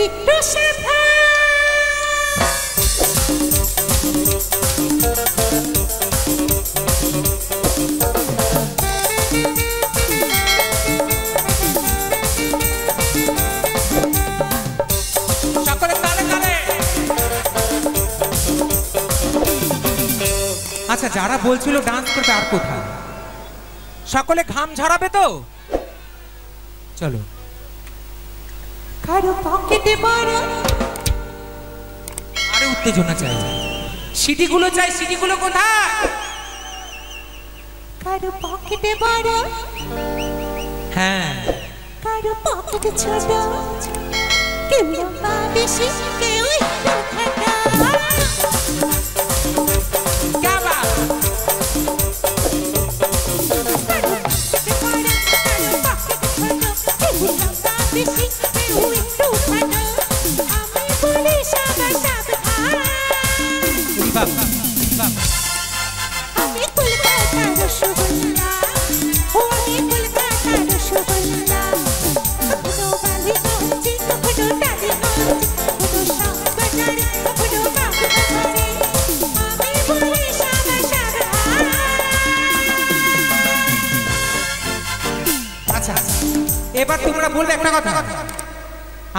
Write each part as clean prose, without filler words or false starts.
একটু সাবধান। আচ্ছা, যারা বলছিল ডান্স করবে আর কোথায়? সকলে ঘাম ঝরাবে তো? চলো। কারো পকেটে বড়, আরে উত্তেজনা চাই, সিটিগুলো চাই। সিটিগুলো কোথায়? কারো পকেটে বড়, হ্যাঁ, কারো পকেটে ছোট, কেউ লম্বা বেশি, কেউ একটু খাটো। আমি কলকাতার রসগোল্লা, ও আমি কলকাতার রসগোল্লা। কখনো বালিগঞ্জে, কখনো টালিগঞ্জ, কখনো শ্যামবাজারে, কখনো বাবুবাজারে। আমি বলি সাদা সাদা। আচ্ছা, এবার তোমরা বলবে একটা কথা।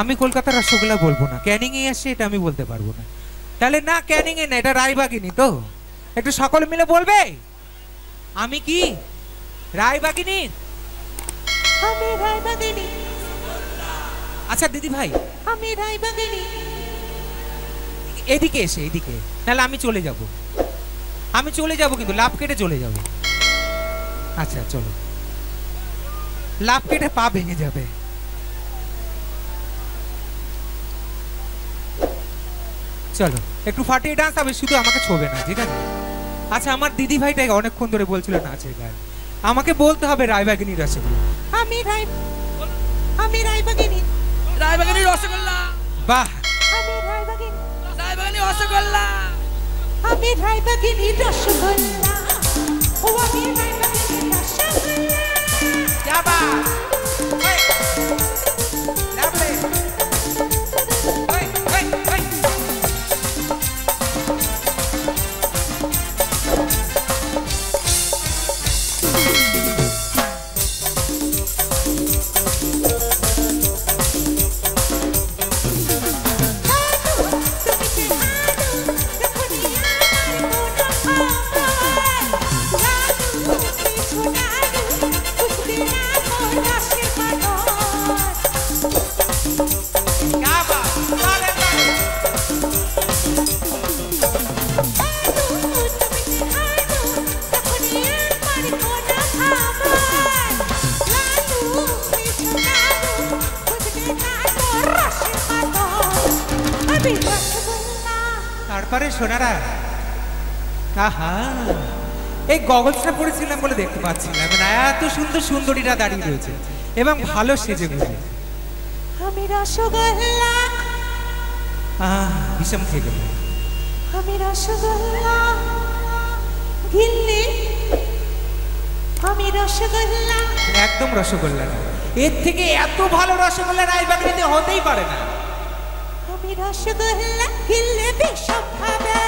আমি কলকাতার রসগোল্লা বলবো না, ক্যানিং এ আসছে এটা আমি বলতে পারবো না। তাহলে না, ক্যানিং এ না, এটা রায়বাগিনী। তো একটু সকলে মিলে বলবে, আমি কি রায়বাগিনী? আমি রায়বাগিনী। আচ্ছা দিদি ভাই, আমি রায়বাগিনী। এদিকে এসে, এদিকে, তাহলে আমি চলে যাব। আমি চলে যাব, কিন্তু লাভ কেটে চলে যাব। আচ্ছা চলো, লাভ কেটে পা ভেঙে যাবে। চলো একটু ফাটিয়ে ডান্স হবে, শুধু আমাকে ছোবে না, ঠিক আছে? আচ্ছা, আমার দিদি ভাইটা অনেকক্ষণ ধরে বলছিল নাচের গান, আমাকে বলতে হবে রায়বাগিনী রসগোল্লা। আমি রায়বাগিনী। রায়বাগিনী রসগোল্লা। বাহ, আমি রায়বাগিনী। রায়বাগিনী রসগোল্লা। আমি রায়বাগিনী রসগোল্লা, ও আমি রায়বাগিনী রসগোল্লা। যাবা ওই লাভলে ওই ওই ওই। তারপরে সোনারা, আহা, এই গগলসটা পরেছিলাম বলে দেখতে পাচ্ছিলাম না, এত সুন্দর সুন্দরীরা দাঁড়িয়ে রয়েছে এবং ভালো সেজে গুজে। আমি রসগোল্লা। বিষম খেয়ে গেল। আমি রসগোল্লা গিললে, আমি রসগোল্লা। একদম রসগোল্লা না, এর থেকে এত ভালো রসগোল্লা রায়বাগিনীতে হতেই পারে না। আমি রসগোল্লা গিললে বিষম খাবে।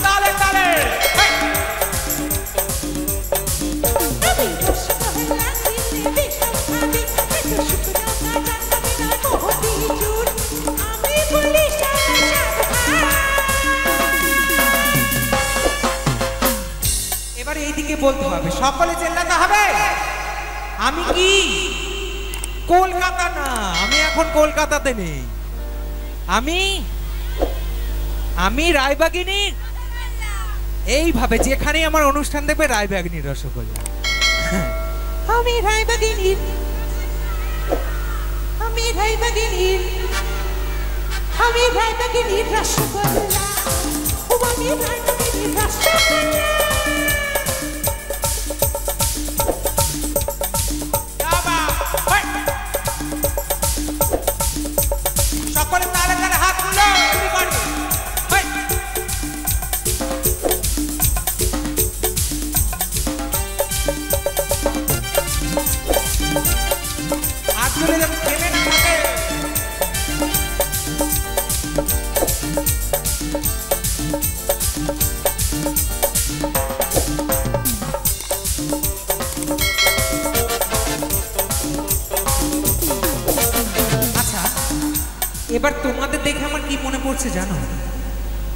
তালে তালে আমি রসগোল্লা গিললে বিষম খাবে। এত শুকনো কাঁচা খাবে না মহতি চুর। আমি বলি এবার এইদিকে বলতে হবে, সকলে চেল্লাতে হবে। আমি কি কলকাতা না, আমি এখন কলকাতাতে নেই। আমি রায়বাগিনী। এইভাবে যেখানে আমার অনুষ্ঠান দেখবে রায়বাগিনীর রসগোল্লা। আমি রায়বাগিনী। আমি রায়বাগিনী। আমি রায়বাগিনী রসগোল্লা, ও আমি রায়বাগিনী রসগোল্লা। সকলে তালে তালে হাত তুলো, তুমি পারবে। হাত তুলে যেন থেমে না থাকে। এবার তোমাদের দেখে আমার কি মনে পড়ছে জানো,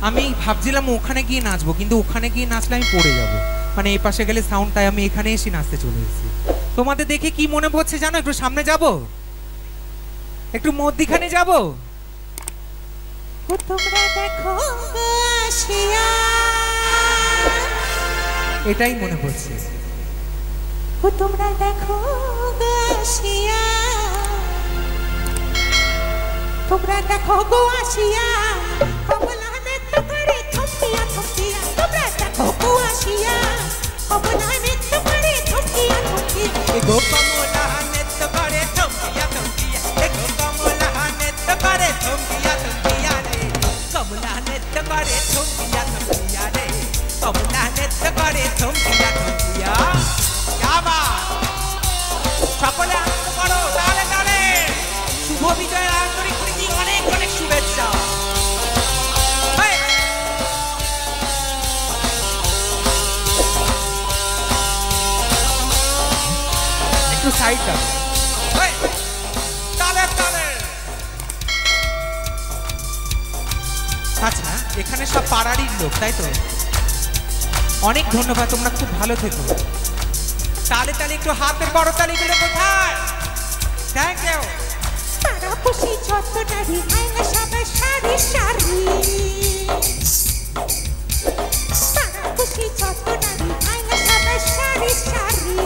আমি ভাবছিলাম ওখানে গিয়ে নাচবো, কিন্তু ওখানে গিয়ে নাচলে আমি পড়ে যাব, মানে এই পাশে গেলে সাউন্ড, তাই আমি এখানে এসে নাচতে চলে এসেছি। তোমাদের দেখে কি মনে পড়ছে জানো, একটু সামনে যাব, একটু মধ্যিখানে যাব। তোমরা দেখো আসিয়া, এটাই মনে পড়ছে। তোমরা দেখো আসিয়া, তোমরা দেখো গো আসিয়া, কমলা নৃত্য করে থমকিয়া থমকিয়া। তোমরা দেখো গো আসিয়া, কমলা নৃত্য করে থমকিয়া থমকিয়া। এগো কমলা নৃত্য করে থমকিয়া থমকিয়া, এগো কমলা নৃত্য করে থমকিয়া থমকিয়া রে, কমলা নৃত্য করে থমকিয়া থমকিয়া রে, কমলা নৃত্য করে থমকিয়া থমকিয়া। क्या बात! সকলে আনন্দ করো, তালে তালে। শুভ বিজয়ের আন্তরিক প্রীতি, অনেক অনেক শুভেচ্ছা। হেই! একটু সাইড দাও। হেই! তালে তালে। আচ্ছা, এখানে সব পাড়ারই লোক, তাই তো? অনেক ধন্যবাদ, তোমরা খুব ভালো থেকো। তালে তালে একটু হাতের বড় তালিগুলো কোথায়? Thank you. পাড়াপড়শি যত নারী আয়না সবাই সারি সারি, পাড়াপড়শি যত নারী আয়না সবাই সারি সারি।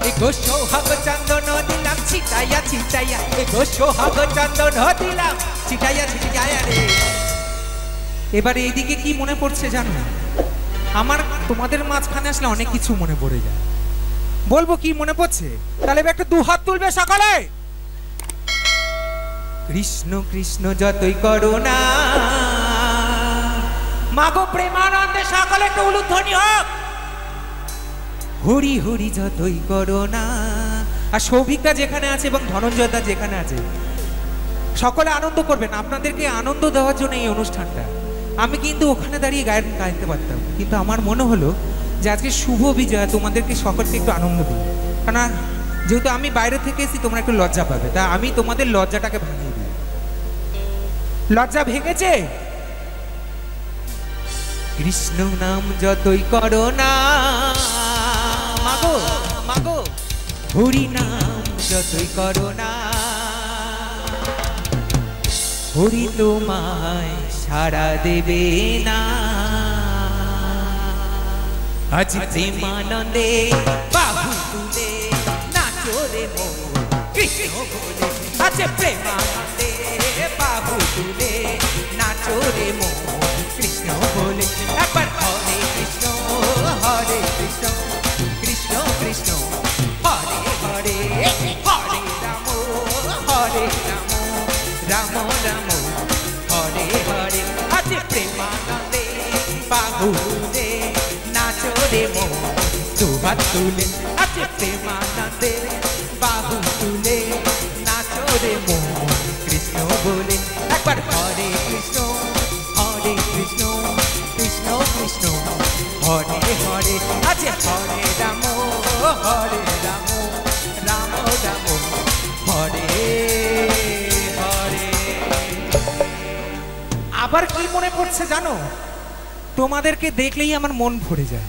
এগো সোহাগ চন্দন দিলাম ছিটাইয়া ছিটাইয়া, এগো সোহাগ চন্দন দিলাম ছিটাইয়া ছিটাইয়া রে। এবারে এইদিকে কি মনে পড়ছে জানো, আমার তোমাদের মাঝখানে আসলে অনেক কিছু মনে পড়ে যায়। বলবো কি মনে পড়ছে? তাহলে এবার একটু দু হাত তুলবে সকালে। কৃষ্ণ কৃষ্ণ যতই করো না, মাগো প্রেমানন্দে সকলে একটু উলুধ্বনি হোক। হরি হরি যতই করো না। আর সৌভিকদা যেখানে আছে এবং ধনঞ্জয়দা যেখানে আছে, সকলে আনন্দ করবেন। আপনাদেরকে আনন্দ দেওয়ার জন্য এই অনুষ্ঠানটা। আমি কিন্তু ওখানে দাঁড়িয়ে গান গাইতে পারতাম, কিন্তু আমার মনে হলো যে আজকে শুভ বিজয়া, তোমাদেরকে সকলকে একটু আনন্দ দিই। কারণ যেহেতু আমি বাইরে থেকে এসেছি, তোমরা একটু লজ্জা পাবে, তা আমি তোমাদের লজ্জাটাকে ভাঙিয়ে দিই। লজ্জা ভেঙেছে? কৃষ্ণ নাম যতই করো না, মাগো মাগো, হরি নাম যতই করো না, হরি তোমায় সাড়া দেবে না। আজ প্রেমানন্দে বাহু তুলে নাচো রে মন কৃষ্ণ বলে, আজ প্রেমানন্দে বাহু তুলে নাচো রে মন কৃষ্ণ বলে। একবার হরে কৃষ্ণ কৃষ্ণ কৃষ্ণ হরে হরে, হরে রাম রাম রাম হরে হরে। আজ প্রেমানন্দে বাহু তুলে নাচো রে মন দুহাত তুলে, আজ প্রেমানন্দে বাহু তুলে নাচো রে মন কৃষ্ণ বলে। একবার হরে কৃষ্ণ কৃষ্ণ কৃষ্ণ হরে হরে। আজ হরে রাম রাম রাম হরে হরে। আবার কি মনে পড়ছে জানো, তোমাদেরকে দেখলেই আমার মন ভরে যায়।